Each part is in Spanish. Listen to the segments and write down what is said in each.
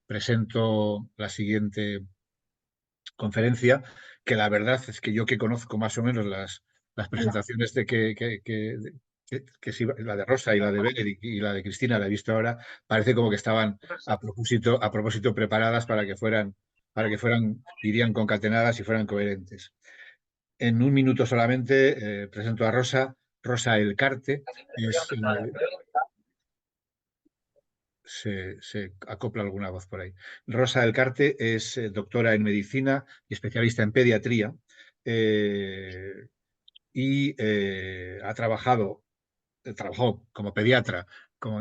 presento la siguiente conferencia, que la verdad es que yo que conozco más o menos las Hola. presentaciones de que sí, la de Rosa y la de Benedict y la de Cristina, la he visto ahora, parece como que estaban a propósito preparadas para que fueran, irían concatenadas y fueran coherentes. En un minuto solamente presento a Rosa. Rosa Elcarte es, se acopla alguna voz por ahí. Rosa Elcarte es doctora en medicina y especialista en pediatría, eh, y trabajó como pediatra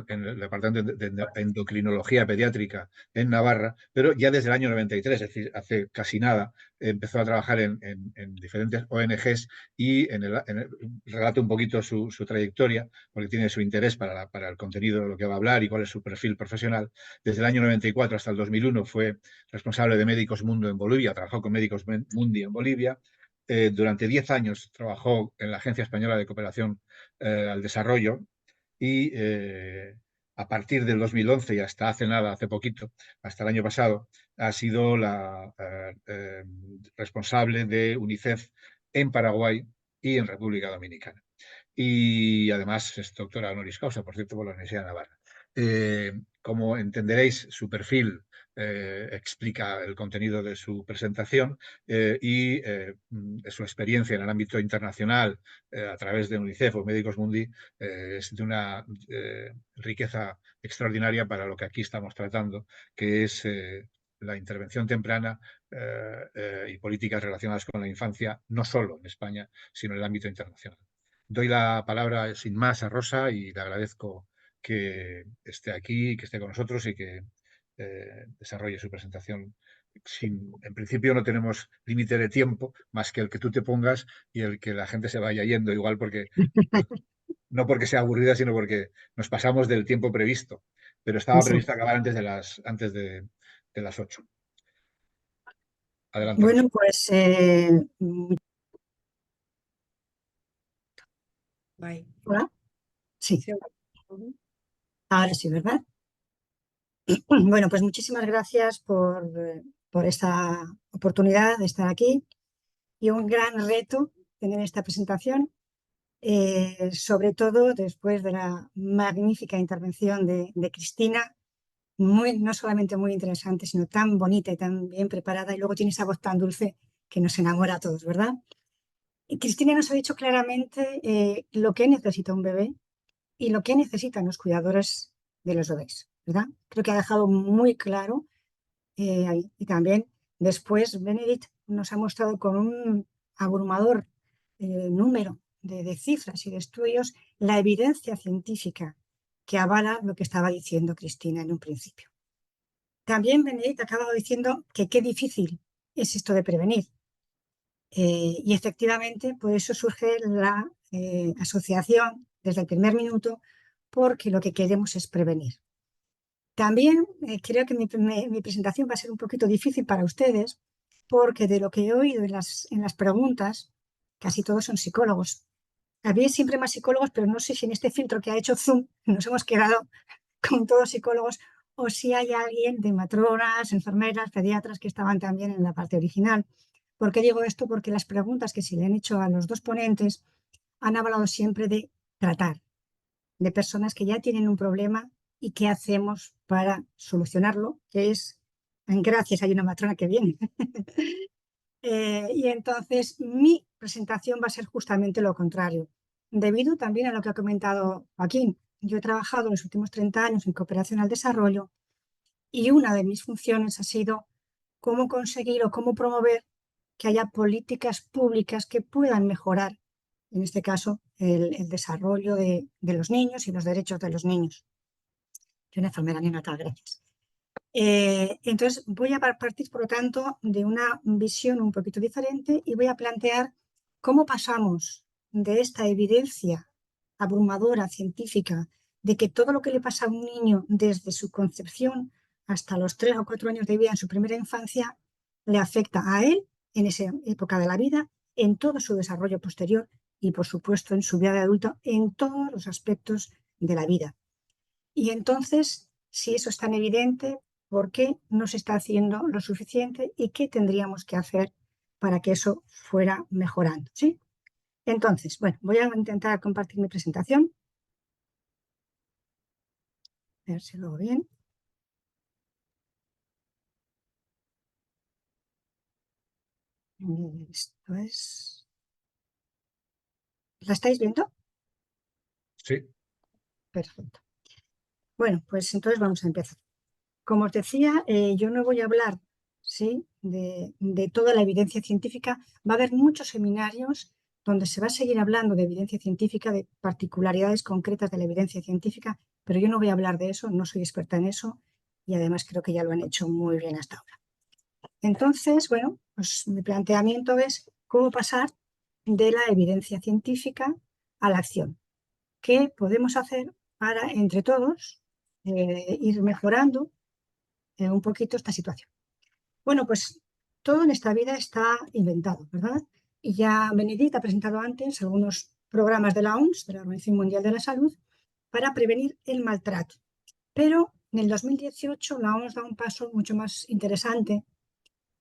en el Departamento de Endocrinología Pediátrica en Navarra, pero ya desde el año 93, es decir, hace casi nada, empezó a trabajar en diferentes ONGs y relata un poquito su trayectoria, porque tiene su interés para el contenido de lo que va a hablar y cuál es su perfil profesional. Desde el año 94 hasta el 2001 fue responsable de Médicos Mundo en Bolivia, trabajó con Médicos Mundi en Bolivia. Durante 10 años trabajó en la Agencia Española de Cooperación al Desarrollo y a partir del 2011 y hasta hace nada, hace poquito, hasta el año pasado, ha sido la responsable de UNICEF en Paraguay y en República Dominicana. Y además es doctora honoris causa, por cierto, por la Universidad de Navarra. Como entenderéis, su perfil explica el contenido de su presentación y su experiencia en el ámbito internacional a través de UNICEF o Médicos Mundi es de una riqueza extraordinaria para lo que aquí estamos tratando, que es la intervención temprana y políticas relacionadas con la infancia, no solo en España, sino en el ámbito internacional. Doy la palabra sin más a Rosa y le agradezco que esté aquí, que esté con nosotros y que desarrolle su presentación. En principio no tenemos límite de tiempo más que el que tú te pongas y el que la gente se vaya yendo, igual porque no porque sea aburrida, sino porque nos pasamos del tiempo previsto. Pero estaba Sí. previsto acabar antes de las 8. Adelante, Rosa. Bueno, pues Bye. hola. Sí, Sí. Ujú. ahora sí, ¿verdad? Bueno, pues muchísimas gracias por esta oportunidad de estar aquí y un gran reto tener esta presentación, sobre todo después de la magnífica intervención de Cristina, no solamente muy interesante, sino tan bonita y tan bien preparada, y luego tiene esa voz tan dulce que nos enamora a todos, ¿verdad? Y Cristina nos ha dicho claramente lo que necesita un bebé y lo que necesitan los cuidadores de los bebés, ¿verdad? Creo que ha dejado muy claro ahí. Y también después Benedict nos ha mostrado con un abrumador número de cifras y de estudios la evidencia científica que avala lo que estaba diciendo Cristina en un principio. También Benedict ha acabado diciendo que qué difícil es esto de prevenir. Y efectivamente, por eso surge la asociación desde el primer minuto, porque lo que queremos es prevenir. También creo que mi presentación va a ser un poquito difícil para ustedes, porque de lo que he oído en las preguntas, casi todos son psicólogos. Había siempre más psicólogos, pero no sé si en este filtro que ha hecho Zoom nos hemos quedado con todos psicólogos o si hay alguien de matronas, enfermeras, pediatras que estaban también en la parte original. ¿Por qué digo esto? Porque las preguntas que se le han hecho a los dos ponentes han hablado siempre de tratar, de personas que ya tienen un problema y qué hacemos para solucionarlo, que es, gracias, hay una matrona que viene. Y entonces mi presentación va a ser justamente lo contrario, debido también a lo que ha comentado Joaquín. Yo he trabajado en los últimos 30 años en cooperación al desarrollo y una de mis funciones ha sido cómo conseguir o cómo promover que haya políticas públicas que puedan mejorar, en este caso, el desarrollo de los niños y los derechos de los niños. Soy una enfermera neonatal, gracias. Entonces, voy a partir, por lo tanto, de una visión un poquito diferente y voy a plantear cómo pasamos de esta evidencia abrumadora científica de que todo lo que le pasa a un niño desde su concepción hasta los 3 o 4 años de vida en su primera infancia le afecta a él en esa época de la vida, en todo su desarrollo posterior y, por supuesto, en su vida de adulto, en todos los aspectos de la vida. Y entonces, si eso es tan evidente, por qué no se está haciendo lo suficiente y qué tendríamos que hacer para que eso fuera mejorando, ¿sí? Entonces, bueno, voy a intentar compartir mi presentación. A ver si lo hago bien. Esto es... ¿La estáis viendo? Sí, Perfecto. Bueno, pues entonces vamos a empezar. Como os decía, yo no voy a hablar, ¿sí?, de toda la evidencia científica. Va a haber muchos seminarios donde se va a seguir hablando de evidencia científica, de particularidades concretas de la evidencia científica, pero yo no voy a hablar de eso, no soy experta en eso y además creo que ya lo han hecho muy bien hasta ahora. Entonces, bueno, pues mi planteamiento es cómo pasar de la evidencia científica a la acción. ¿Qué podemos hacer para, entre todos, ir mejorando un poquito esta situación? Bueno, pues todo en esta vida está inventado, ¿verdad? Y ya Benedict ha presentado antes algunos programas de la OMS, de la Organización Mundial de la Salud, para prevenir el maltrato. Pero en el 2018 la OMS da un paso mucho más interesante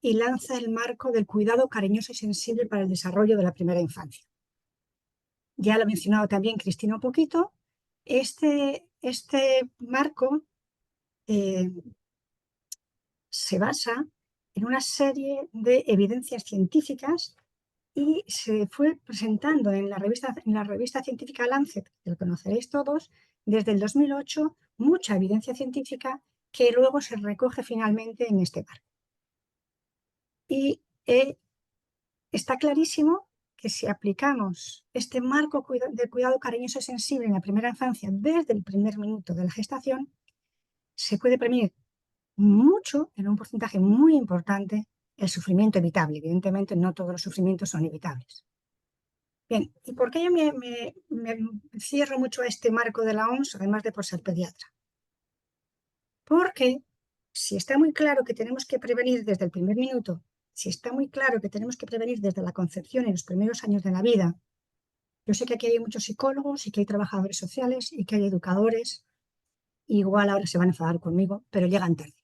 y lanza el marco del cuidado cariñoso y sensible para el desarrollo de la primera infancia. Ya lo ha mencionado también Cristina un poquito. Este marco eh, se basa en una serie de evidencias científicas y se fue presentando en la revista científica Lancet, que lo conoceréis todos, desde el 2008, mucha evidencia científica que luego se recoge finalmente en este marco. Y está clarísimo que si aplicamos este marco de cuidado cariñoso y sensible en la primera infancia desde el primer minuto de la gestación, se puede prevenir mucho, en un porcentaje muy importante, el sufrimiento evitable. Evidentemente, no todos los sufrimientos son evitables. Bien, ¿y por qué yo me cierro mucho a este marco de la OMS, además de por ser pediatra? Porque si está muy claro que tenemos que prevenir desde el primer minuto, si está muy claro que tenemos que prevenir desde la concepción en los primeros años de la vida, yo sé que aquí hay muchos psicólogos y que hay trabajadores sociales y que hay educadores, igual ahora se van a enfadar conmigo, pero llegan tarde.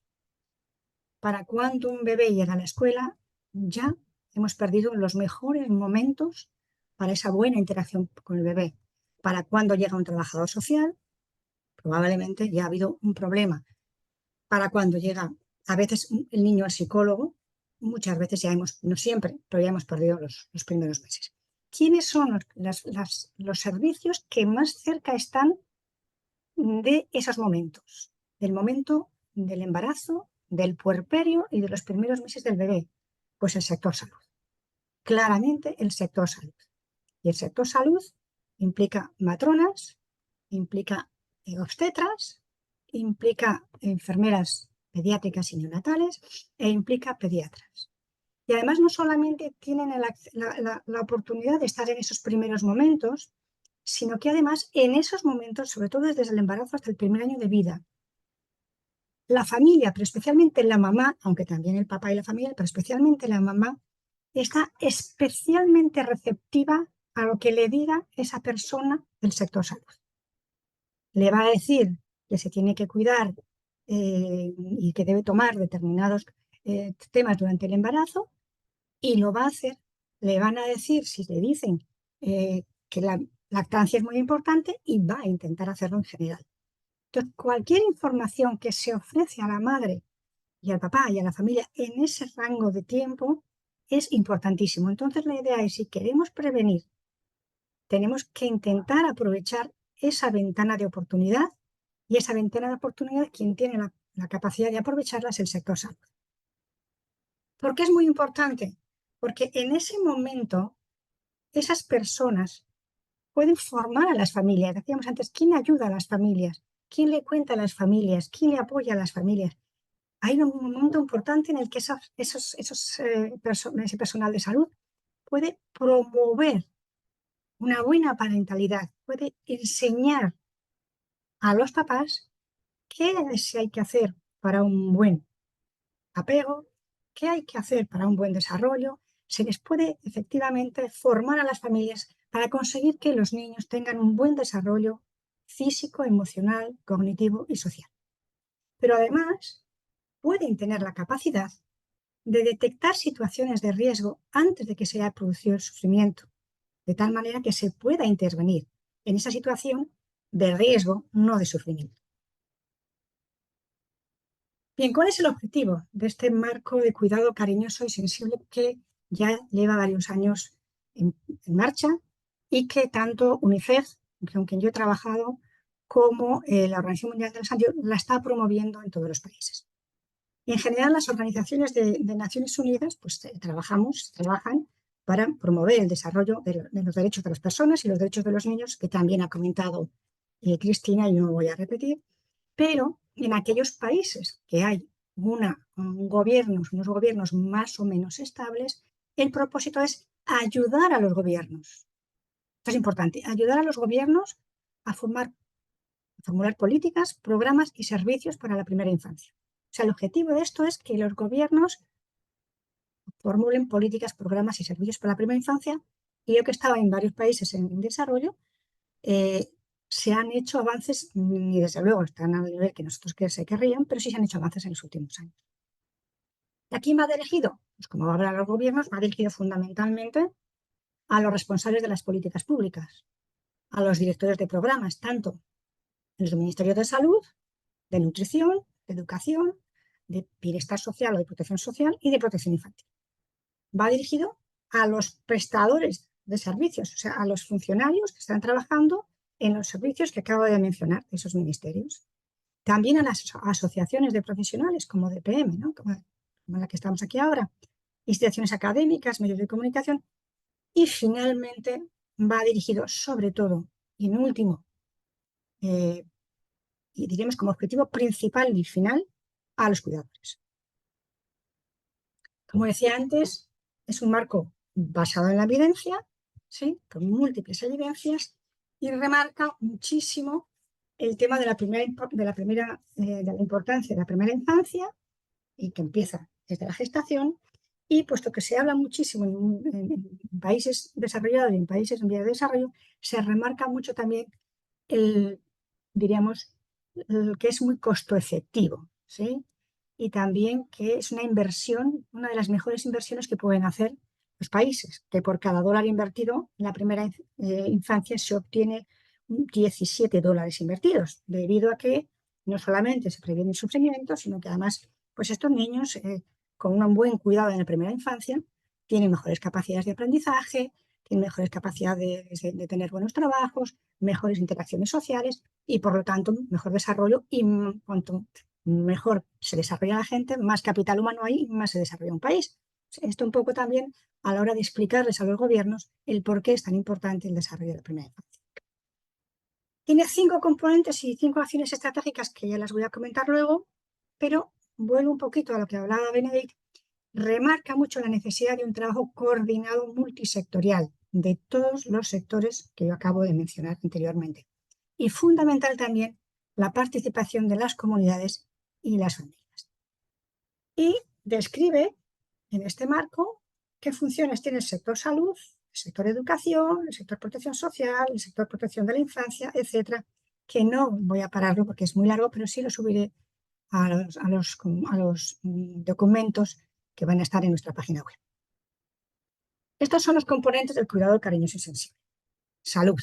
Para cuando un bebé llega a la escuela, ya hemos perdido los mejores momentos para esa buena interacción con el bebé. Para cuando llega un trabajador social, probablemente ya ha habido un problema. Para cuando llega a veces el niño al psicólogo, muchas veces ya hemos, no siempre, pero ya hemos perdido los primeros meses. ¿Quiénes son los servicios que más cerca están de esos momentos? Del momento del embarazo, del puerperio y de los primeros meses del bebé. Pues el sector salud. Claramente el sector salud. Y el sector salud implica matronas, implica obstetras, implica enfermeras pediátricas y neonatales e implica pediatras. Y además no solamente tienen la oportunidad de estar en esos primeros momentos, sino que además en esos momentos, sobre todo desde el embarazo hasta el primer año de vida, la familia, pero especialmente la mamá, aunque también el papá y la familia, pero especialmente la mamá, está especialmente receptiva a lo que le diga esa persona del sector salud. Le va a decir que se tiene que cuidar y que debe tomar determinados temas durante el embarazo y lo va a hacer. Le van a decir, si le dicen que la lactancia es muy importante y va a intentar hacerlo en general. Entonces, cualquier información que se ofrece a la madre y al papá y a la familia en ese rango de tiempo es importantísimo. Entonces, la idea es, si queremos prevenir, tenemos que intentar aprovechar esa ventana de oportunidad y esa ventana de oportunidad, quien tiene la capacidad de aprovecharla es el sector salud. ¿Por qué es muy importante? Porque en ese momento esas personas pueden formar a las familias. Decíamos antes, ¿quién ayuda a las familias? ¿Quién le cuenta a las familias? ¿Quién le apoya a las familias? Hay un momento importante en el que ese personal de salud puede promover una buena parentalidad, puede enseñar a los papás qué hay que hacer para un buen apego, qué hay que hacer para un buen desarrollo. Se les puede efectivamente formar a las familias para conseguir que los niños tengan un buen desarrollo físico, emocional, cognitivo y social. Pero además, pueden tener la capacidad de detectar situaciones de riesgo antes de que se haya producido el sufrimiento, de tal manera que se pueda intervenir en esa situación de riesgo, no de sufrimiento. Bien, ¿cuál es el objetivo de este marco de cuidado cariñoso y sensible que ya lleva varios años en marcha y que tanto UNICEF, con quien yo he trabajado, como la Organización Mundial de la Salud la está promoviendo en todos los países? Y en general, las organizaciones de Naciones Unidas pues, trabajan para promover el desarrollo de los derechos de las personas y los derechos de los niños, que también ha comentado Cristina y no voy a repetir, pero en aquellos países que hay unos gobiernos más o menos estables, el propósito es ayudar a los gobiernos. Esto es importante, ayudar a los gobiernos a formular políticas, programas y servicios para la primera infancia. O sea, el objetivo de esto es que los gobiernos formulen políticas, programas y servicios para la primera infancia. Y yo que estaba en varios países en desarrollo, se han hecho avances, y desde luego están al nivel que nosotros se querrían, pero sí se han hecho avances en los últimos años. ¿Y a quién va dirigido? Pues como va a hablar los gobiernos, va dirigido fundamentalmente a los responsables de las políticas públicas, a los directores de programas, tanto en los ministerios de salud, de nutrición, de educación, de bienestar social o de protección social y de protección infantil. Va dirigido a los prestadores de servicios, o sea, a los funcionarios que están trabajando en los servicios que acabo de mencionar, de esos ministerios. También a las asociaciones de profesionales como DPM, ¿no? como la que estamos aquí ahora, instituciones académicas, medios de comunicación, y finalmente va dirigido sobre todo, y en último, y diríamos como objetivo principal y final, a los cuidadores. Como decía antes, es un marco basado en la evidencia, ¿sí? Con múltiples evidencias, y remarca muchísimo el tema de la importancia de la primera infancia, y que empieza desde la gestación, y puesto que se habla muchísimo en países desarrollados y en países en vías de desarrollo, se remarca mucho también diríamos, que es muy costo efectivo, ¿sí? Y también que es una inversión, una de las mejores inversiones que pueden hacer los países, que por cada dólar invertido en la primera infancia se obtiene 17 dólares invertidos, debido a que no solamente se previene el sufrimiento, sino que además pues estos niños con un buen cuidado en la primera infancia tienen mejores capacidades de aprendizaje, tienen mejores capacidades de tener buenos trabajos, mejores interacciones sociales y por lo tanto mejor desarrollo, y cuanto mejor se desarrolla la gente, más capital humano hay y más se desarrolla un país. Esto un poco también a la hora de explicarles a los gobiernos el por qué es tan importante el desarrollo de la primera infancia. Tiene 5 componentes y 5 acciones estratégicas que ya las voy a comentar luego, pero vuelvo un poquito a lo que hablaba Benedict. Remarca mucho la necesidad de un trabajo coordinado multisectorial de todos los sectores que yo acabo de mencionar anteriormente. Y fundamental también la participación de las comunidades y las familias. Y describe en este marco qué funciones tiene el sector salud, el sector educación, el sector protección social, el sector protección de la infancia, etcétera, que no voy a pararlo porque es muy largo, pero sí lo subiré a los documentos que van a estar en nuestra página web. Estos son los componentes del cuidado cariñoso y sensible. Salud.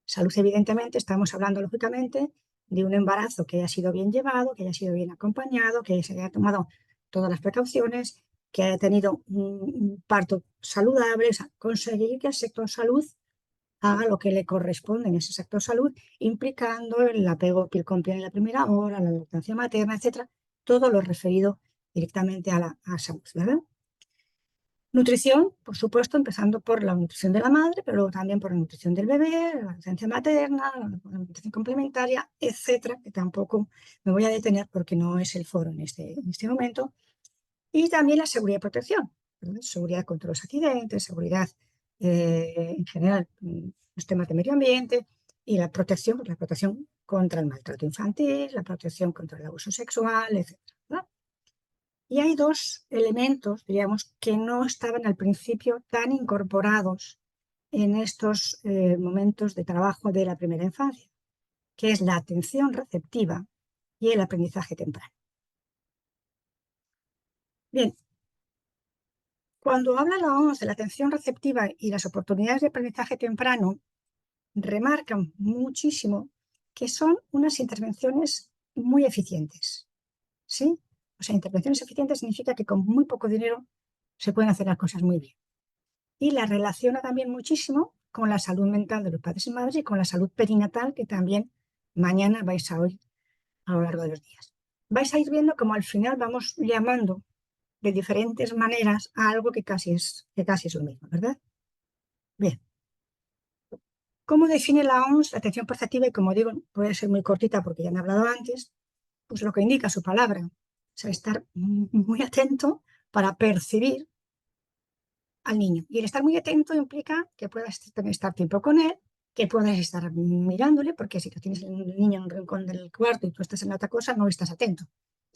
Salud, evidentemente, estamos hablando, lógicamente, de un embarazo que haya sido bien llevado, que haya sido bien acompañado, que se haya tomado todas las precauciones, que haya tenido un parto saludable, o sea, conseguir que el sector salud haga lo que le corresponde en ese sector salud, implicando el apego piel con piel en la primera hora, la lactancia materna, etcétera, todo lo referido directamente a la salud, ¿verdad? Nutrición, por supuesto, empezando por la nutrición de la madre, pero luego también por la nutrición del bebé, la lactancia materna, la nutrición complementaria, etcétera, que tampoco me voy a detener porque no es el foro en este momento. Y también la seguridad y protección, ¿verdad? Seguridad contra los accidentes, seguridad en general, los temas de medio ambiente y la protección contra el maltrato infantil, la protección contra el abuso sexual, etcétera, ¿verdad? Y hay 2 elementos, diríamos, que no estaban al principio tan incorporados en estos momentos de trabajo de la primera infancia, que es la atención receptiva y el aprendizaje temprano. Bien, cuando habla la OMS de la atención receptiva y las oportunidades de aprendizaje temprano, remarcan muchísimo que son unas intervenciones muy eficientes, ¿sí? O sea, intervenciones eficientes significa que con muy poco dinero se pueden hacer las cosas muy bien. Y la relaciona también muchísimo con la salud mental de los padres y madres y con la salud perinatal que también mañana vais a oír a lo largo de los días. Vais a ir viendo cómo al final vamos llamando de diferentes maneras a algo que casi es lo mismo, ¿verdad? Bien. ¿Cómo define la OMS la atención perceptiva? Y como digo, puede ser muy cortita porque ya me he hablado antes, pues lo que indica su palabra. O sea, estar muy atento para percibir al niño. Y el estar muy atento implica que puedas estar tiempo con él, que puedas estar mirándole, porque si tú tienes el niño en un rincón del cuarto y tú estás en otra cosa, no estás atento.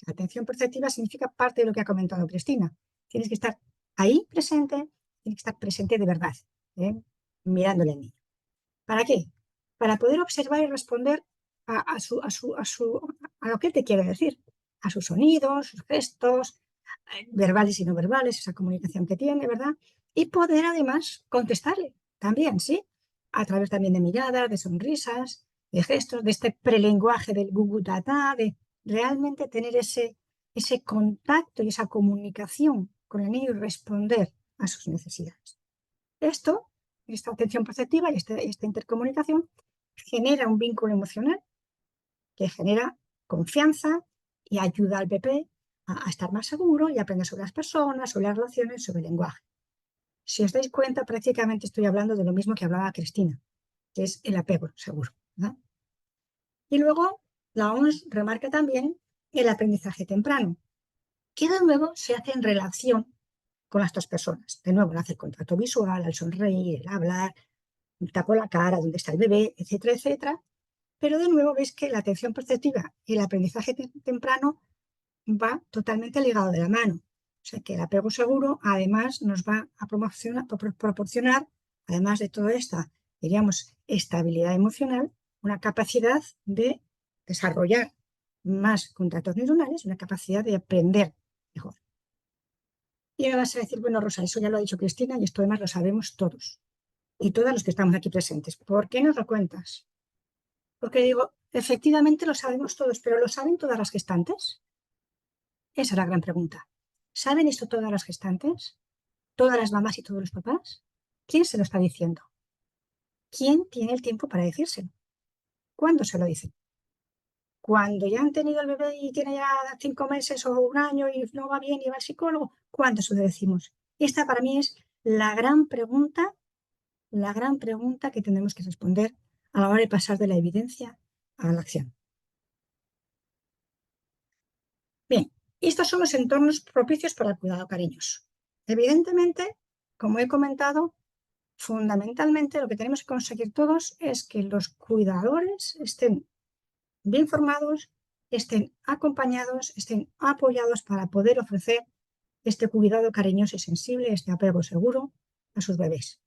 La atención perceptiva significa parte de lo que ha comentado Cristina. Tienes que estar ahí presente, tienes que estar presente de verdad, ¿eh? Mirándole al niño. ¿Para qué? Para poder observar y responder a lo que él te quiere decir, a sus sonidos, sus gestos, verbales y no verbales, esa comunicación que tiene, ¿verdad? Y poder además contestarle también, ¿sí? A través también de miradas, de sonrisas, de gestos, de este prelenguaje del gugu data, de realmente tener ese contacto y esa comunicación con el niño y responder a sus necesidades. Esta atención perceptiva y esta intercomunicación genera un vínculo emocional que genera confianza y ayuda al bebé a estar más seguro y a aprender sobre las personas, sobre las relaciones, sobre el lenguaje. Si os dais cuenta, prácticamente estoy hablando de lo mismo que hablaba Cristina, que es el apego seguro, ¿verdad? Y luego la OMS remarca también el aprendizaje temprano, que de nuevo se hace en relación con las dos personas. De nuevo, hace el contacto visual, al sonreír, el hablar, tapo la cara, dónde está el bebé, etcétera, etcétera. Pero de nuevo veis que la atención perceptiva y el aprendizaje temprano va totalmente ligado de la mano. O sea que el apego seguro además nos va a proporcionar, además de toda esta, diríamos, estabilidad emocional, una capacidad de desarrollar más contactos neuronales, una capacidad de aprender mejor. Y ahora vas a decir, bueno, Rosa, eso ya lo ha dicho Cristina y esto además lo sabemos todos y todos los que estamos aquí presentes. ¿Por qué nos lo cuentas? Porque digo, efectivamente lo sabemos todos, pero ¿lo saben todas las gestantes? Esa es la gran pregunta. ¿Saben esto todas las gestantes? ¿Todas las mamás y todos los papás? ¿Quién se lo está diciendo? ¿Quién tiene el tiempo para decírselo? ¿Cuándo se lo dicen? Cuando ya han tenido el bebé y tiene ya 5 meses o un año y no va bien y va al psicólogo, ¿cuándo se lo decimos? Esta para mí es la gran pregunta que tenemos que responder a la hora de pasar de la evidencia a la acción. Bien, estos son los entornos propicios para el cuidado cariñoso. Evidentemente, como he comentado, fundamentalmente lo que tenemos que conseguir todos es que los cuidadores estén bien formados, estén acompañados, estén apoyados para poder ofrecer este cuidado cariñoso y sensible, este apego seguro a sus bebés.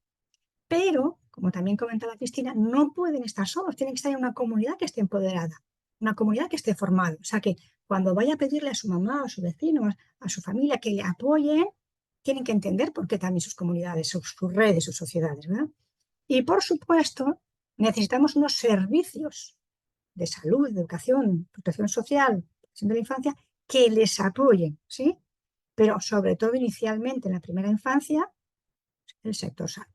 Pero, como también comentaba Cristina, no pueden estar solos, tienen que estar en una comunidad que esté empoderada, una comunidad que esté formada. O sea que cuando vaya a pedirle a su mamá, a su vecino, a su familia que le apoyen, tienen que entender por qué también sus comunidades, sus redes, sus sociedades, ¿verdad? Y por supuesto, necesitamos unos servicios de salud, de educación, protección social, protección de la infancia, que les apoyen, ¿sí? Pero sobre todo inicialmente en la primera infancia, el sector salud.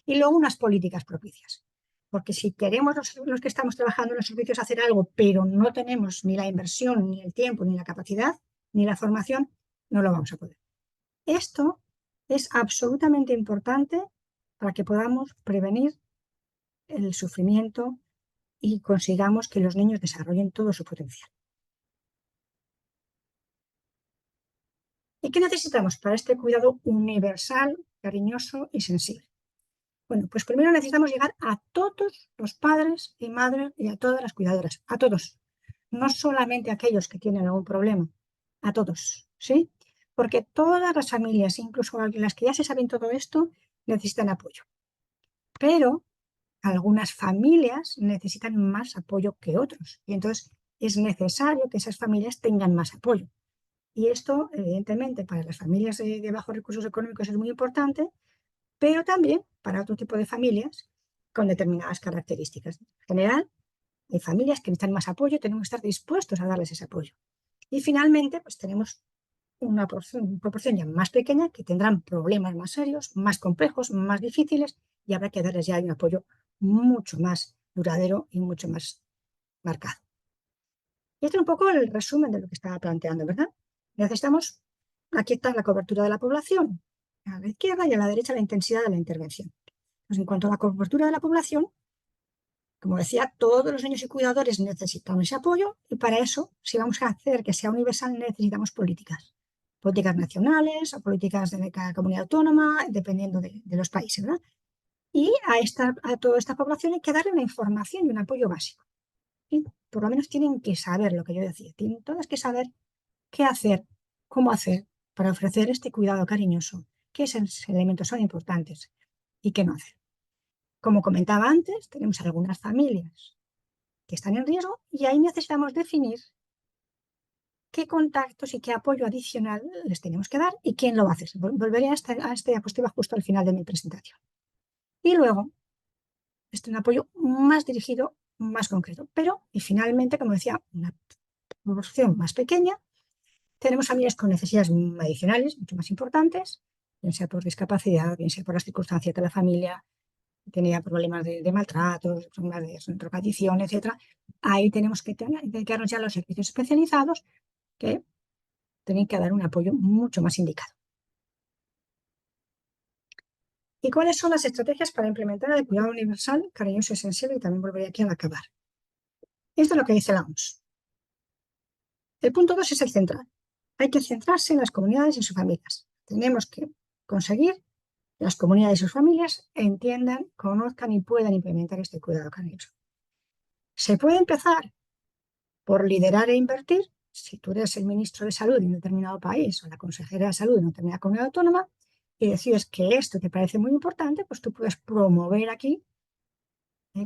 Y luego unas políticas propicias. Porque si queremos los que estamos trabajando en los servicios hacer algo, pero no tenemos ni la inversión, ni el tiempo, ni la capacidad, ni la formación, no lo vamos a poder. Esto es absolutamente importante para que podamos prevenir el sufrimiento y consigamos que los niños desarrollen todo su potencial. ¿Y qué necesitamos para este cuidado universal, cariñoso y sensible? Bueno, pues primero necesitamos llegar a todos los padres y madres y a todas las cuidadoras, a todos, no solamente a aquellos que tienen algún problema, a todos, ¿sí? Porque todas las familias, incluso las que ya se saben todo esto, necesitan apoyo. Pero algunas familias necesitan más apoyo que otros y entonces es necesario que esas familias tengan más apoyo. Y esto, evidentemente, para las familias de bajos recursos económicos es muy importante, pero también para otro tipo de familias con determinadas características. En general, hay familias que necesitan más apoyo, tenemos que estar dispuestos a darles ese apoyo. Y finalmente, pues tenemos una proporción ya más pequeña que tendrán problemas más serios, más complejos, más difíciles, y habrá que darles ya un apoyo mucho más duradero y mucho más marcado. Y este es un poco el resumen de lo que estaba planteando, ¿verdad? Necesitamos, aquí está la cobertura de la población, a la izquierda, y a la derecha la intensidad de la intervención. Pues en cuanto a la cobertura de la población, como decía, todos los niños y cuidadores necesitan ese apoyo, y para eso, si vamos a hacer que sea universal, necesitamos políticas nacionales o políticas de cada comunidad autónoma, dependiendo de los países, ¿verdad? Y a toda esta población hay que darle una información y un apoyo básico. Y por lo menos tienen que saber lo que yo decía, tienen todas que saber qué hacer, cómo hacer para ofrecer este cuidado cariñoso, qué elementos son importantes y qué no hacer. Como comentaba antes, tenemos algunas familias que están en riesgo y ahí necesitamos definir qué contactos y qué apoyo adicional les tenemos que dar y quién lo va a hacer. Volveré a esta diapositiva justo al final de mi presentación. Y luego, este es un apoyo más dirigido, más concreto. Pero, y finalmente, como decía, una proporción más pequeña, tenemos familias con necesidades adicionales, mucho más importantes, bien sea por discapacidad, bien sea por las circunstancias de la familia, tenía problemas de maltratos, problemas de drogadicción, etcétera. Ahí tenemos que dedicarnos ya a los servicios especializados que tienen que dar un apoyo mucho más indicado. ¿Y cuáles son las estrategias para implementar el cuidado universal, cariñoso y sensible? Y también volveré aquí al acabar. Esto es lo que dice la OMS. El punto 2 es el central. Hay que centrarse en las comunidades y sus familias. Tenemos que conseguir que las comunidades y sus familias entiendan, conozcan y puedan implementar este cuidado cariñoso. Se puede empezar por liderar e invertir. Si tú eres el ministro de salud de un determinado país o la consejera de salud de una determinada comunidad autónoma y decides que esto te parece muy importante, pues tú puedes promover aquí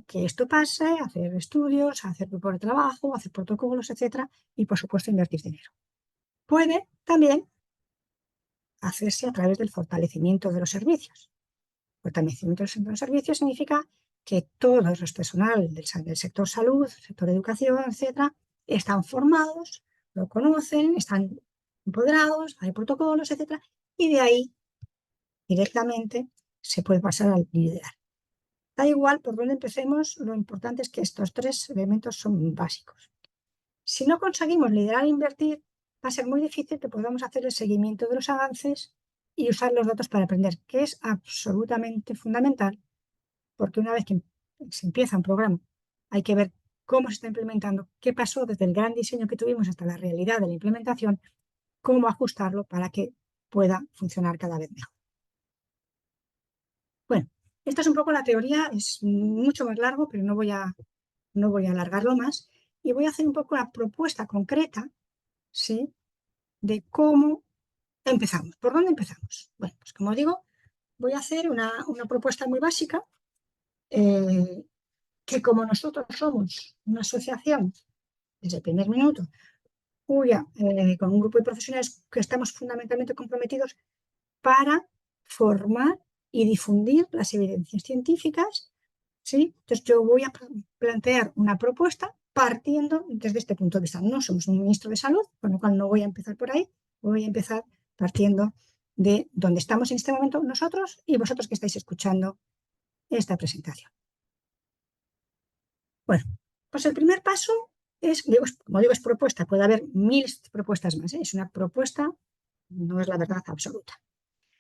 que esto pase, hacer estudios, hacer grupos de trabajo, hacer protocolos, etcétera, y por supuesto invertir dinero. Puede también hacerse a través del fortalecimiento de los servicios. Fortalecimiento de los servicios significa que todos los personal del sector salud, sector educación, etcétera, están formados, lo conocen, están empoderados, hay protocolos, etcétera, y de ahí directamente se puede pasar al liderar. Da igual por dónde empecemos, lo importante es que estos tres elementos son básicos. Si no conseguimos liderar e invertir, va a ser muy difícil que podamos hacer el seguimiento de los avances y usar los datos para aprender, que es absolutamente fundamental, porque una vez que se empieza un programa, hay que ver cómo se está implementando, qué pasó desde el gran diseño que tuvimos hasta la realidad de la implementación, cómo ajustarlo para que pueda funcionar cada vez mejor. Bueno, esta es un poco la teoría, es mucho más largo, pero no voy a alargarlo más y voy a hacer un poco la propuesta concreta, ¿sí?, de cómo empezamos. ¿Por dónde empezamos? Bueno, pues como digo, voy a hacer una propuesta muy básica, que como nosotros somos una asociación desde el primer minuto, con un grupo de profesionales que estamos fundamentalmente comprometidos para formar y difundir las evidencias científicas, ¿sí? Entonces yo voy a plantear una propuesta partiendo desde este punto de vista. No somos un ministro de salud, con lo cual no voy a empezar por ahí, voy a empezar partiendo de donde estamos en este momento nosotros y vosotros que estáis escuchando esta presentación. Bueno, pues el primer paso es, como digo, es propuesta, puede haber miles de propuestas más, ¿eh? Es una propuesta, no es la verdad absoluta.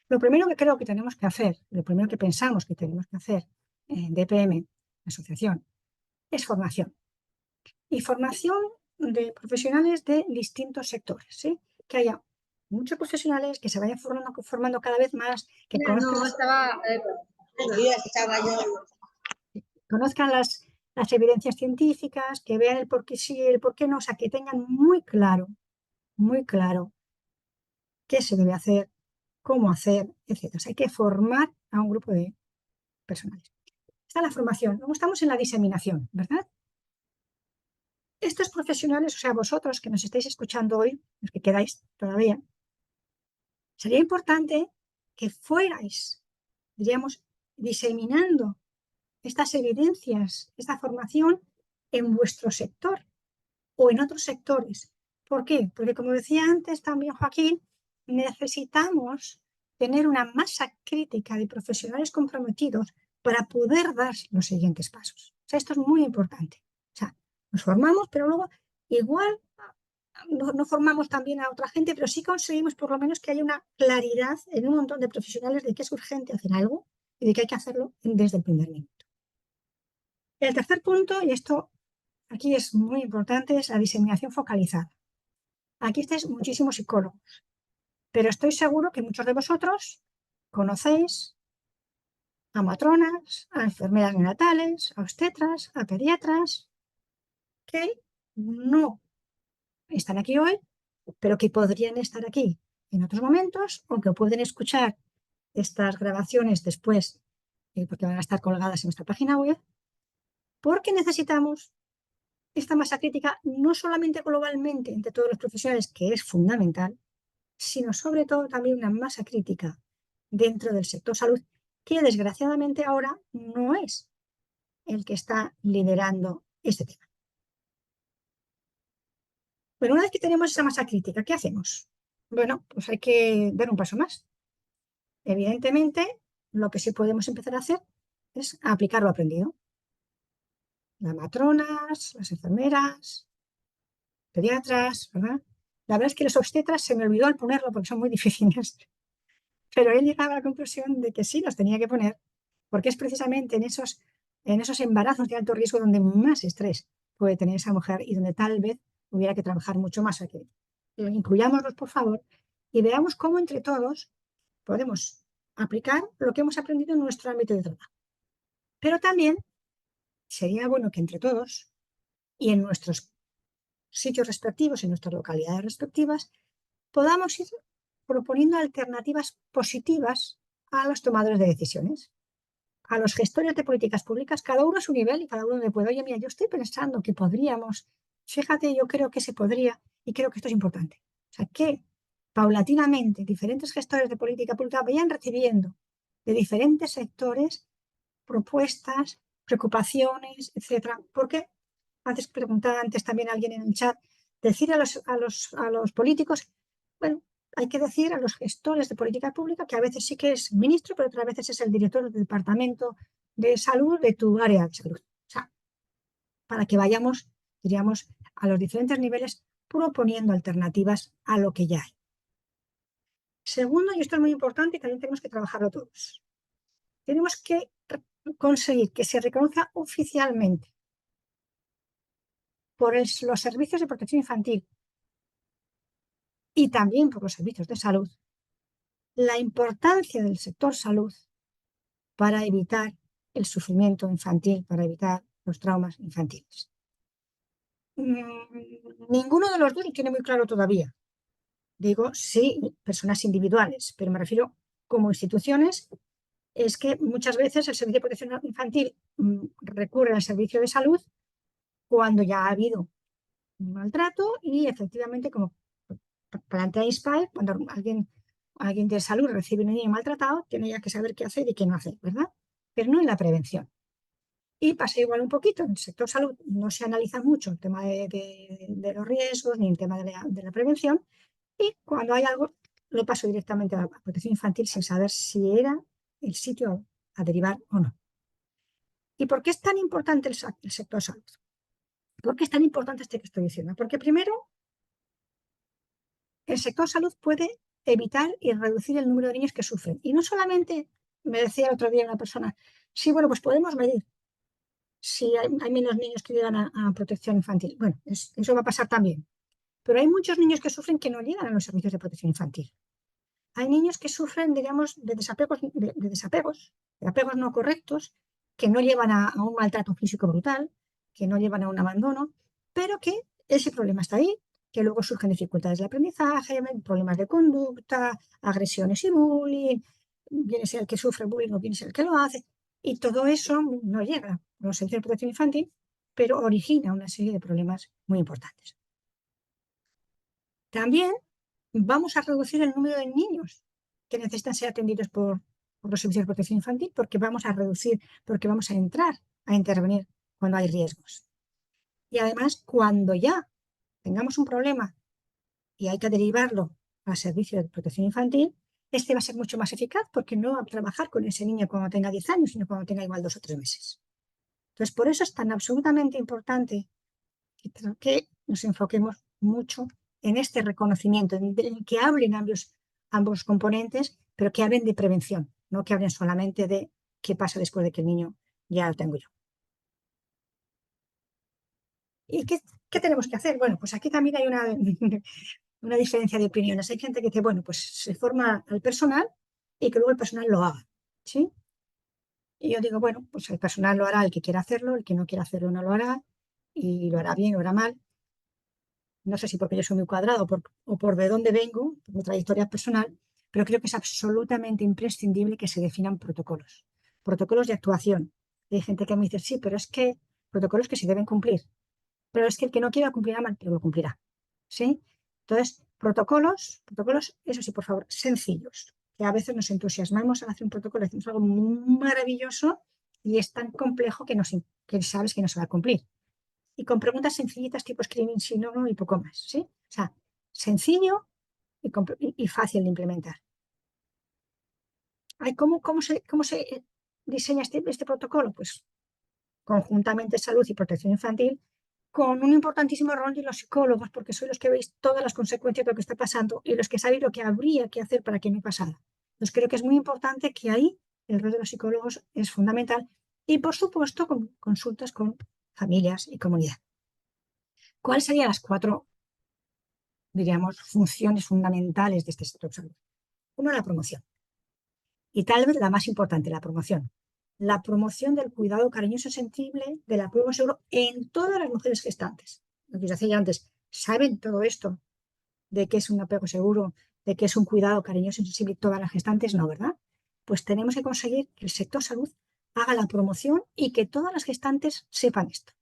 Lo primero que creo que tenemos que hacer, lo primero que pensamos que tenemos que hacer en DPM, asociación, es formación. Y formación de profesionales de distintos sectores, ¿sí? Que haya muchos profesionales que se vayan formando cada vez más, que conozcan las evidencias científicas, que vean el por qué sí, el por qué no, o sea, que tengan muy claro qué se debe hacer, cómo hacer, etc. O sea, hay que formar a un grupo de personales. Está la formación, luego estamos en la diseminación, ¿verdad? estos profesionales, o sea, vosotros que nos estáis escuchando hoy, los que quedáis todavía, sería importante que fuerais, diríamos, diseminando estas evidencias, esta formación en vuestro sector o en otros sectores. ¿Por qué? Porque, como decía antes también Joaquín, necesitamos tener una masa crítica de profesionales comprometidos para poder dar los siguientes pasos. O sea, esto es muy importante. O sea, nos formamos, pero luego igual no formamos también a otra gente, pero sí conseguimos por lo menos que haya una claridad en un montón de profesionales de que es urgente hacer algo y de que hay que hacerlo desde el primer minuto. El tercer punto, y esto aquí es muy importante, es la diseminación focalizada. Aquí estáis muchísimos psicólogos, pero estoy seguro que muchos de vosotros conocéis a matronas, a enfermeras neonatales, a obstetras, a pediatras, que no están aquí hoy, pero que podrían estar aquí en otros momentos o que pueden escuchar estas grabaciones después, porque van a estar colgadas en nuestra página web, porque necesitamos esta masa crítica no solamente globalmente entre todos los profesionales, que es fundamental, sino sobre todo también una masa crítica dentro del sector salud, que desgraciadamente ahora no es el que está liderando este tema. Pero una vez que tenemos esa masa crítica, ¿qué hacemos? Bueno, pues hay que dar un paso más. Evidentemente, lo que sí podemos empezar a hacer es aplicar lo aprendido. Las matronas, las enfermeras, pediatras, ¿verdad? La verdad es que los obstetras se me olvidó al ponerlo porque son muy difíciles, pero he llegado a la conclusión de que sí los tenía que poner, porque es precisamente en esos embarazos de alto riesgo donde más estrés puede tener esa mujer y donde tal vez hubiera que trabajar mucho más. Aquí. Incluyámoslos, por favor, y veamos cómo entre todos podemos aplicar lo que hemos aprendido en nuestro ámbito de trabajo. Pero también sería bueno que entre todos y en nuestros sitios respectivos, en nuestras localidades respectivas, podamos ir proponiendo alternativas positivas a los tomadores de decisiones, a los gestores de políticas públicas, cada uno a su nivel y cada uno le puede, oye, mira, yo estoy pensando que podríamos, fíjate, yo creo que se podría y creo que esto es importante. O sea, que paulatinamente diferentes gestores de política pública vayan recibiendo de diferentes sectores propuestas, preocupaciones, etcétera. Porque antes preguntaba antes también alguien en el chat, decir a los políticos, bueno, hay que decir a los gestores de política pública que a veces sí que es ministro, pero otras veces es el director del departamento de salud de tu área de salud. O sea, para que vayamos, diríamos, a los diferentes niveles proponiendo alternativas a lo que ya hay. Segundo, y esto es muy importante y también tenemos que trabajarlo todos, tenemos que conseguir que se reconozca oficialmente por los servicios de protección infantil y también por los servicios de salud la importancia del sector salud para evitar el sufrimiento infantil, para evitar los traumas infantiles. Ninguno de los dos lo tiene muy claro todavía. Digo, sí, personas individuales, pero me refiero como instituciones, es que muchas veces el Servicio de Protección Infantil recurre al servicio de salud cuando ya ha habido un maltrato y efectivamente, como plantea ISPAE, cuando alguien de salud recibe un niño maltratado, tiene ya que saber qué hacer y qué no hacer, ¿verdad? Pero no en la prevención. Y pasa igual un poquito, en el sector salud no se analiza mucho el tema de los riesgos ni el tema de la prevención, y cuando hay algo, lo paso directamente a la protección infantil sin saber si era el sitio a derivar o no. ¿Y por qué es tan importante el sector salud? ¿Por qué es tan importante este que estoy diciendo? Porque primero, el sector salud puede evitar y reducir el número de niños que sufren. Y no solamente, me decía el otro día una persona, sí, bueno, pues podemos medir si hay menos niños que llegan a protección infantil. Bueno, eso va a pasar también. Pero hay muchos niños que sufren que no llegan a los servicios de protección infantil. Hay niños que sufren, digamos, de apegos no correctos, que no llevan a un maltrato físico brutal, que no llevan a un abandono, pero que ese problema está ahí, que luego surgen dificultades de aprendizaje, problemas de conducta, agresiones y bullying, viene ser el que sufre bullying o viene ser el que lo hace, y todo eso no llega a los servicios de protección infantil, pero origina una serie de problemas muy importantes. También vamos a reducir el número de niños que necesitan ser atendidos por los servicios de protección infantil, porque vamos a reducir, porque vamos a entrar a intervenir cuando hay riesgos. Y además, cuando ya tengamos un problema y hay que derivarlo al servicio de protección infantil, este va a ser mucho más eficaz porque no va a trabajar con ese niño cuando tenga 10 años, sino cuando tenga igual 2 o 3 meses. Entonces, por eso es tan absolutamente importante que nos enfoquemos mucho en este reconocimiento, en que hablen ambos componentes, pero que hablen de prevención, no que hablen solamente de qué pasa después de que el niño ya lo tengo yo. ¿Y qué tenemos que hacer? Bueno, pues aquí también hay una diferencia de opiniones. Hay gente que dice, bueno, pues se forma al personal y que luego el personal lo haga, ¿sí? Y yo digo, bueno, pues el personal lo hará el que quiera hacerlo, el que no quiera hacerlo no lo hará, y lo hará bien, lo hará mal. No sé si porque yo soy muy cuadrado o por de dónde vengo, por mi trayectoria personal, pero creo que es absolutamente imprescindible que se definan protocolos, protocolos de actuación. Y hay gente que me dice, sí, pero es que protocolos que se deben cumplir, pero es que el que no quiera cumplirá mal, pero lo cumplirá, ¿sí? Entonces, protocolos, eso sí, por favor, sencillos, que a veces nos entusiasmamos al hacer un protocolo, hacemos algo maravilloso y es tan complejo que sabes que no se va a cumplir. Y con preguntas sencillitas tipo screening, sí, no, no, y poco más, ¿sí? O sea, sencillo y fácil de implementar. Ay, ¿cómo se diseña este protocolo? Pues conjuntamente salud y protección infantil, con un importantísimo rol de los psicólogos, porque sois los que veis todas las consecuencias de lo que está pasando y los que sabéis lo que habría que hacer para que no pasara. Entonces creo que es muy importante que ahí el rol de los psicólogos es fundamental y, por supuesto, con consultas con familias y comunidad. ¿Cuáles serían las 4, diríamos, funciones fundamentales de este sector salud? Uno, la promoción. Y tal vez la más importante, la promoción. La promoción del cuidado cariñoso sensible, del apego seguro en todas las mujeres gestantes. Lo que os decía antes, ¿saben todo esto de qué es un apego seguro, de qué es un cuidado cariñoso y sensible todas las gestantes? No, ¿verdad? Pues tenemos que conseguir que el sector salud haga la promoción y que todas las gestantes sepan esto.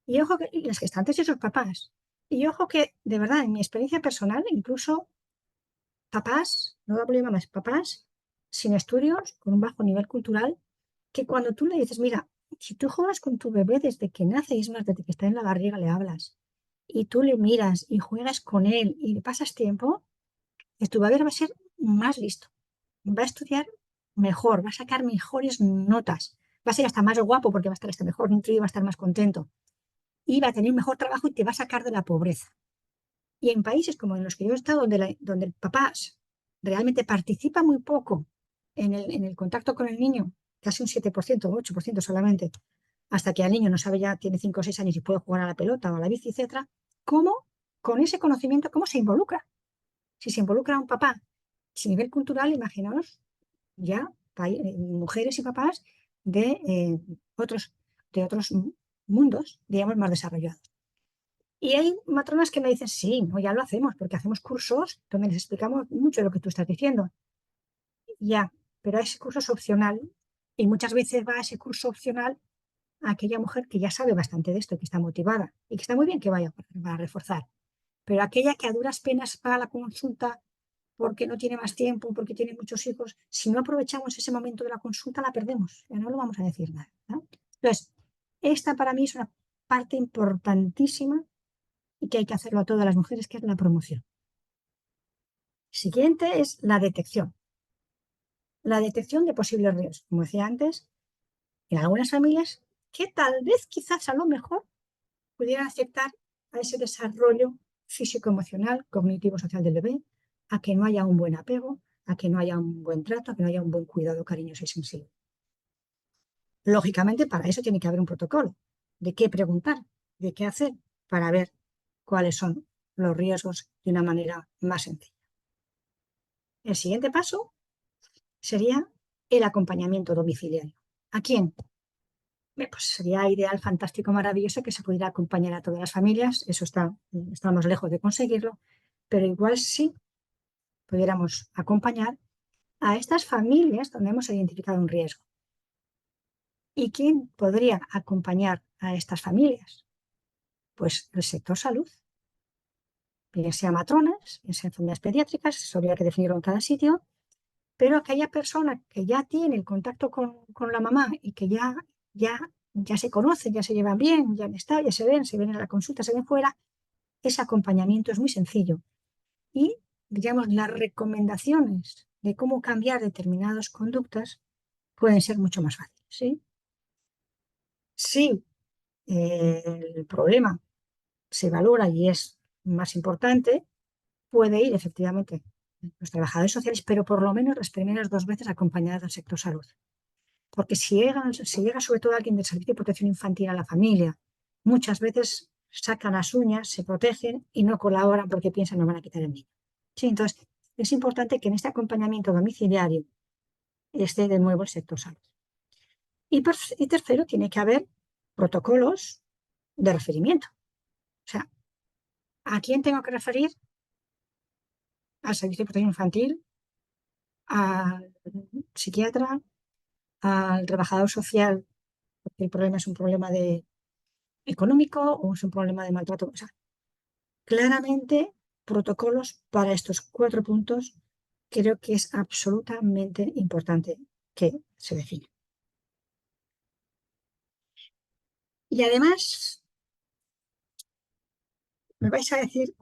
Y ojo que y las gestantes y sus papás. Y ojo que, de verdad, en mi experiencia personal, incluso papás, no hablo de mamás, papás sin estudios, con un bajo nivel cultural, que cuando tú le dices, mira, si tú juegas con tu bebé desde que nace, y es más, desde que está en la barriga le hablas, y tú le miras y juegas con él y le pasas tiempo, tu bebé va a ser más listo, va a estudiar mejor, va a sacar mejores notas, va a ser hasta más guapo porque va a estar hasta mejor nutrido, va a estar más contento y va a tener un mejor trabajo y te va a sacar de la pobreza. Y en países como en los que yo he estado, donde el papá realmente participa muy poco en el contacto con el niño, casi un 7% o 8% solamente, hasta que el niño no sabe ya, tiene 5 o 6 años y puede jugar a la pelota o a la bici, etcétera, ¿cómo, con ese conocimiento, cómo se involucra? Si se involucra a un papá sin nivel cultural, imaginaos ya mujeres y papás de, otros, de otros mundos, digamos, más desarrollados. Y hay matronas que me dicen, sí, no, ya lo hacemos, porque hacemos cursos donde les explicamos mucho de lo que tú estás diciendo. Ya, pero ese curso es opcional y muchas veces va a ese curso opcional a aquella mujer que ya sabe bastante de esto, que está motivada y que está muy bien que vaya para reforzar. Pero aquella que a duras penas paga la consulta porque no tiene más tiempo, porque tiene muchos hijos, si no aprovechamos ese momento de la consulta, la perdemos. Ya no lo vamos a decir nada, ¿no? Entonces, esta para mí es una parte importantísima y que hay que hacerlo a todas las mujeres, que es la promoción. Siguiente es la detección. La detección de posibles riesgos. Como decía antes, en algunas familias que tal vez, quizás a lo mejor, pudieran afectar a ese desarrollo físico-emocional, cognitivo-social del bebé, a que no haya un buen apego, a que no haya un buen trato, a que no haya un buen cuidado cariñoso y sensible. Lógicamente, para eso tiene que haber un protocolo de qué preguntar, de qué hacer, para ver cuáles son los riesgos de una manera más sencilla. El siguiente paso sería el acompañamiento domiciliario. ¿A quién? Pues sería ideal, fantástico, maravilloso que se pudiera acompañar a todas las familias. Eso estamos lejos de conseguirlo, pero igual sí pudiéramos acompañar a estas familias donde hemos identificado un riesgo. ¿Y quién podría acompañar a estas familias? Pues el sector salud, bien sea matronas, bien sea enfermeras pediátricas, eso habría que definirlo en cada sitio, pero aquella persona que ya tiene el contacto con la mamá y que ya se conocen, ya se llevan bien, ya han estado, ya se ven en la consulta, se ven fuera, ese acompañamiento es muy sencillo. Y, digamos, las recomendaciones de cómo cambiar determinadas conductas pueden ser mucho más fáciles, ¿sí? Si el problema se valora y es más importante, puede ir efectivamente los trabajadores sociales, pero por lo menos las primeras 2 veces acompañadas del sector salud. Porque si llega sobre todo alguien del Servicio de Protección Infantil a la familia, muchas veces sacan las uñas, se protegen y no colaboran porque piensan no van a quitar el niño. Sí, entonces es importante que en este acompañamiento domiciliario esté de nuevo el sector salud. Y tercero, tiene que haber protocolos de referimiento. O sea, ¿a quién tengo que referir? Al Servicio de Protección Infantil, al psiquiatra, al trabajador social, porque el problema es un problema económico o es un problema de maltrato. O sea, claramente, protocolos para estos 4 puntos creo que es absolutamente importante que se define. Y además, me vais a decir,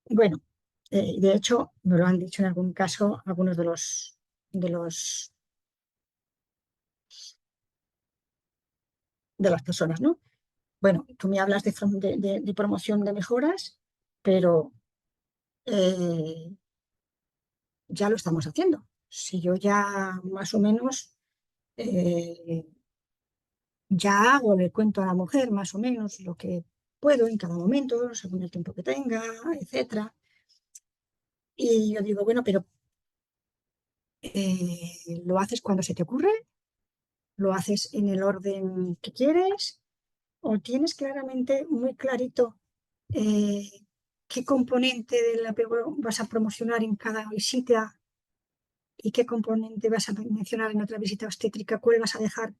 bueno, de hecho, me lo han dicho en algún caso algunos de los de las personas, ¿no? Bueno, tú me hablas de promoción de mejoras, pero ya lo estamos haciendo. Si yo ya más o menos eh, ya hago, le cuento a la mujer más o menos lo que puedo en cada momento, según el tiempo que tenga, etcétera. Y yo digo, bueno, pero ¿lo haces cuando se te ocurre? ¿Lo haces en el orden que quieres? ¿O tienes claramente muy clarito eh, qué componente del apego vas a promocionar en cada visita y qué componente vas a mencionar en otra visita obstétrica? ¿Cuál vas a dejar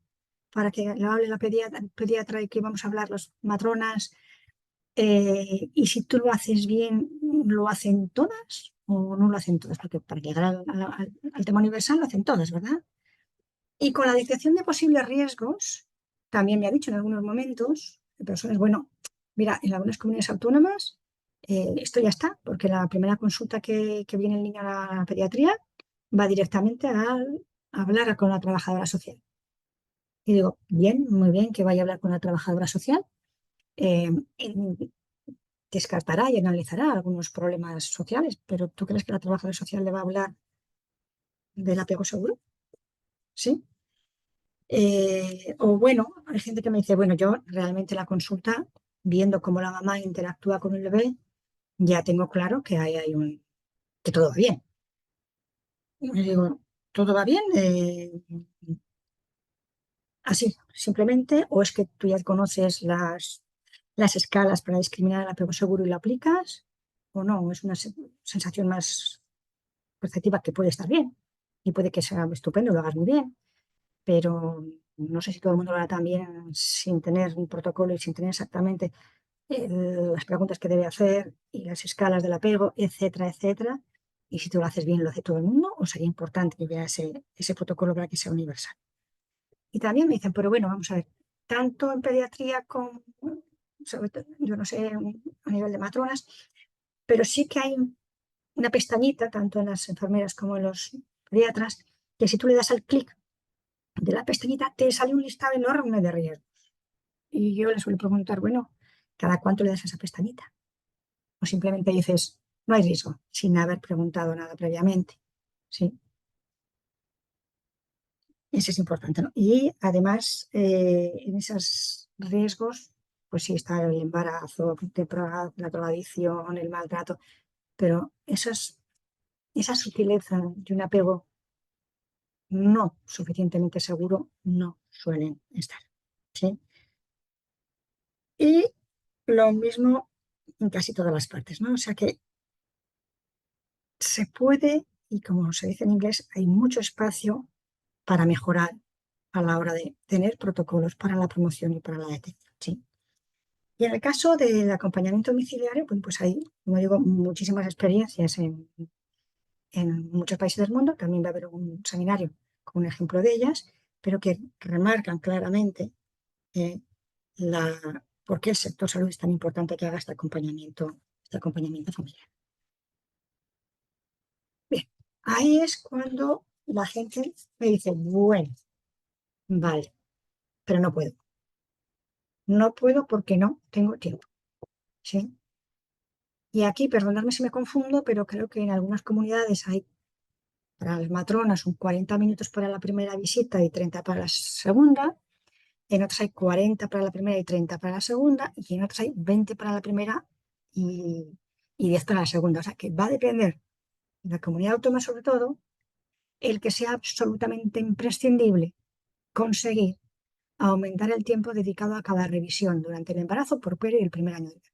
para que lo hable la pediatra y que vamos a hablar las matronas? Y si tú lo haces bien, ¿lo hacen todas o no lo hacen todas? Porque para llegar al tema universal lo hacen todas, ¿verdad? Y con la detección de posibles riesgos, también me ha dicho en algunos momentos, de personas, bueno, mira, en algunas comunidades autónomas esto ya está, porque la primera consulta que viene el niño a la pediatría va directamente a hablar con la trabajadora social. Y digo, bien, muy bien que vaya a hablar con la trabajadora social. Eh, Descartará y analizará algunos problemas sociales, pero ¿tú crees que la trabajadora social le va a hablar del apego seguro? ¿Sí? O bueno, hay gente que me dice, bueno, yo realmente la consulta, viendo cómo la mamá interactúa con el bebé, ya tengo claro que que todo va bien. Y me digo, ¿todo va bien? Así, simplemente, o es que tú ya conoces las escalas para discriminar el apego seguro y lo aplicas, o no, es una sensación más perspectiva que puede estar bien y puede que sea estupendo, lo hagas muy bien, pero no sé si todo el mundo lo hará tan bien sin tener un protocolo y sin tener exactamente las preguntas que debe hacer y las escalas del apego, etcétera, etcétera. Y si tú lo haces bien, lo hace todo el mundo, o sería importante que hubiera ese protocolo para que sea universal. Y también me dicen, pero bueno, vamos a ver, tanto en pediatría como, sobre todo, yo no sé, a nivel de matronas, pero sí que hay una pestañita, tanto en las enfermeras como en los pediatras, que si tú le das al clic de la pestañita, te sale un listado enorme de riesgos. Y yo les suelo preguntar, bueno, ¿cada cuánto le das a esa pestañita? O simplemente dices, no hay riesgo, sin haber preguntado nada previamente. ¿Sí? Eso es importante, ¿no? Y además, en esos riesgos, pues sí está el embarazo, la drogadicción, el maltrato, pero esa sutileza de un apego no suficientemente seguro no suelen estar. ¿Sí? Y lo mismo en casi todas las partes, ¿no? O sea que se puede, y como se dice en inglés, hay mucho espacio para mejorar a la hora de tener protocolos para la promoción y para la detección. Sí. Y en el caso del acompañamiento domiciliario, pues hay, como digo, muchísimas experiencias en muchos países del mundo. También va a haber un seminario con un ejemplo de ellas, pero que remarcan claramente eh, por qué el sector salud es tan importante que haga este acompañamiento familiar. Bien, ahí es cuando la gente me dice, bueno, vale, pero no puedo. No puedo porque no tengo tiempo. ¿Sí? Y aquí, perdonadme si me confundo, pero creo que en algunas comunidades hay para las matronas un 40 minutos para la primera visita y 30 para la segunda. En otras hay 40 para la primera y 30 para la segunda. Y en otras hay 20 para la primera y, y 10 para la segunda. O sea que va a depender de la comunidad autónoma, sobre todo, el que sea absolutamente imprescindible conseguir aumentar el tiempo dedicado a cada revisión durante el embarazo, puerperio y el primer año de vida.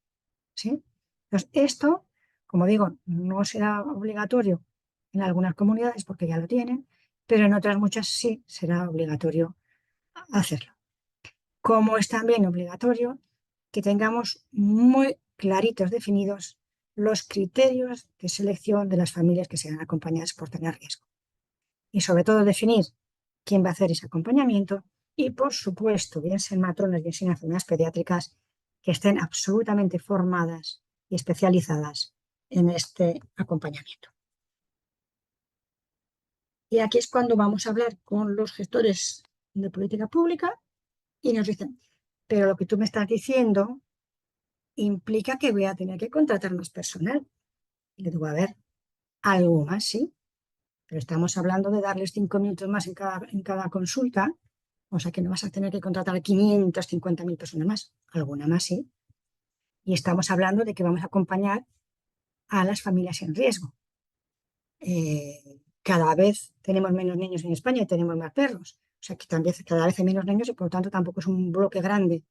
¿Sí? Entonces, esto, como digo, no será obligatorio en algunas comunidades porque ya lo tienen, pero en otras muchas sí será obligatorio hacerlo. Como es también obligatorio que tengamos muy claritos definidos los criterios de selección de las familias que sean acompañadas por tener riesgo. Y sobre todo definir quién va a hacer ese acompañamiento y, por supuesto, bien sean matronas, bien sean enfermeras pediátricas, que estén absolutamente formadas y especializadas en este acompañamiento. Y aquí es cuando vamos a hablar con los gestores de política pública y nos dicen, pero lo que tú me estás diciendo implica que voy a tener que contratar más personal. Y le digo, a ver, algo más, sí, pero estamos hablando de darles 5 minutos más en cada consulta, o sea que no vas a tener que contratar 550.000 personas más, alguna más sí. Y estamos hablando de que vamos a acompañar a las familias en riesgo. Cada vez tenemos menos niños en España y tenemos más perros. O sea que también cada vez hay menos niños y por lo tanto tampoco es un bloque grande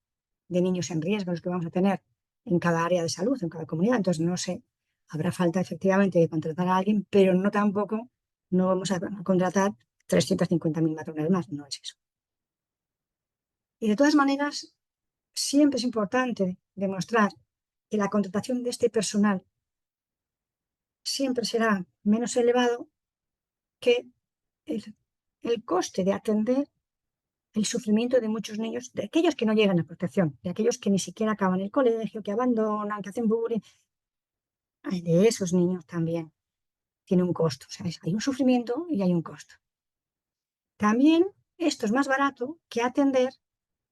de niños en riesgo los que vamos a tener en cada área de salud, en cada comunidad. Entonces, no sé, habrá falta efectivamente de contratar a alguien, pero no tampoco, no vamos a contratar 350.000 matronas más, no es eso. Y de todas maneras, siempre es importante demostrar que la contratación de este personal siempre será menos elevado que el coste de atender el sufrimiento de muchos niños, de aquellos que no llegan a protección, de aquellos que ni siquiera acaban el colegio, que abandonan, que hacen bullying. De esos niños también tiene un costo. O sea, hay un sufrimiento y hay un costo. También esto es más barato que atender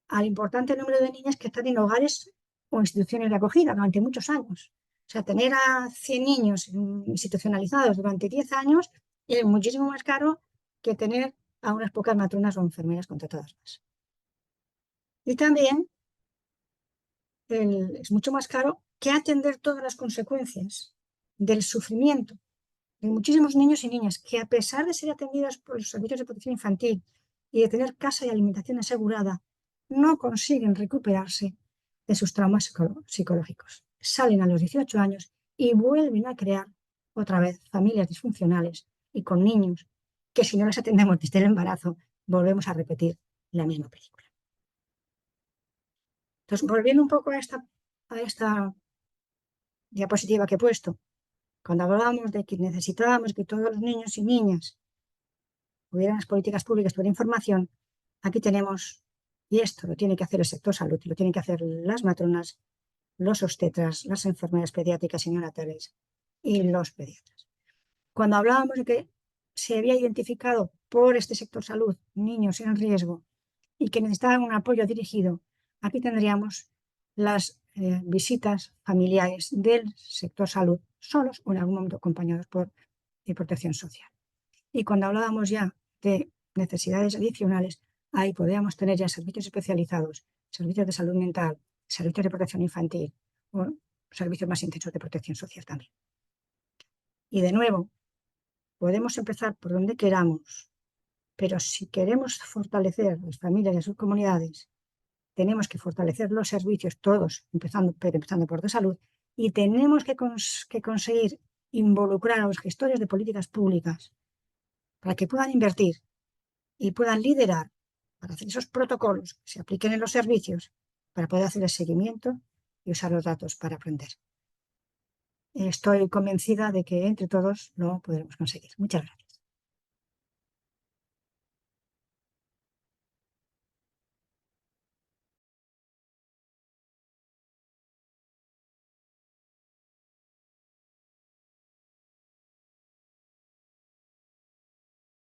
al importante número de niñas que están en hogares o instituciones de acogida durante muchos años. O sea, tener a 100 niños institucionalizados durante 10 años es muchísimo más caro que tener a unas pocas matronas o enfermeras contratadas más. Y también es mucho más caro que atender todas las consecuencias del sufrimiento de muchísimos niños y niñas que, a pesar de ser atendidos por los servicios de protección infantil y de tener casa y alimentación asegurada, no consiguen recuperarse de sus traumas psicológicos. Salen a los 18 años y vuelven a crear otra vez familias disfuncionales y con niños que, si no les atendemos desde el embarazo, volvemos a repetir la misma película. Entonces, volviendo un poco a esta diapositiva que he puesto, cuando hablábamos de que necesitábamos que todos los niños y niñas hubieran las políticas públicas, tuviera información, aquí tenemos, y esto lo tiene que hacer el sector salud, lo tienen que hacer las matronas, los obstetras, las enfermeras pediátricas y neonatales y los pediatras. Cuando hablábamos de que se había identificado por este sector salud niños en riesgo y que necesitaban un apoyo dirigido, aquí tendríamos las visitas familiares del sector salud, solos o en algún momento acompañados por protección social. Y cuando hablábamos ya de necesidades adicionales, ahí podríamos tener ya servicios especializados, servicios de salud mental, servicios de protección infantil o servicios más intensos de protección social también. Y de nuevo, podemos empezar por donde queramos, pero si queremos fortalecer las familias y a sus comunidades, tenemos que fortalecer los servicios todos, empezando por de salud, y tenemos que conseguir involucrar a los gestores de políticas públicas para que puedan invertir y puedan liderar para hacer esos protocolos que se apliquen en los servicios para poder hacer el seguimiento y usar los datos para aprender. Estoy convencida de que entre todos lo podremos conseguir. Muchas gracias.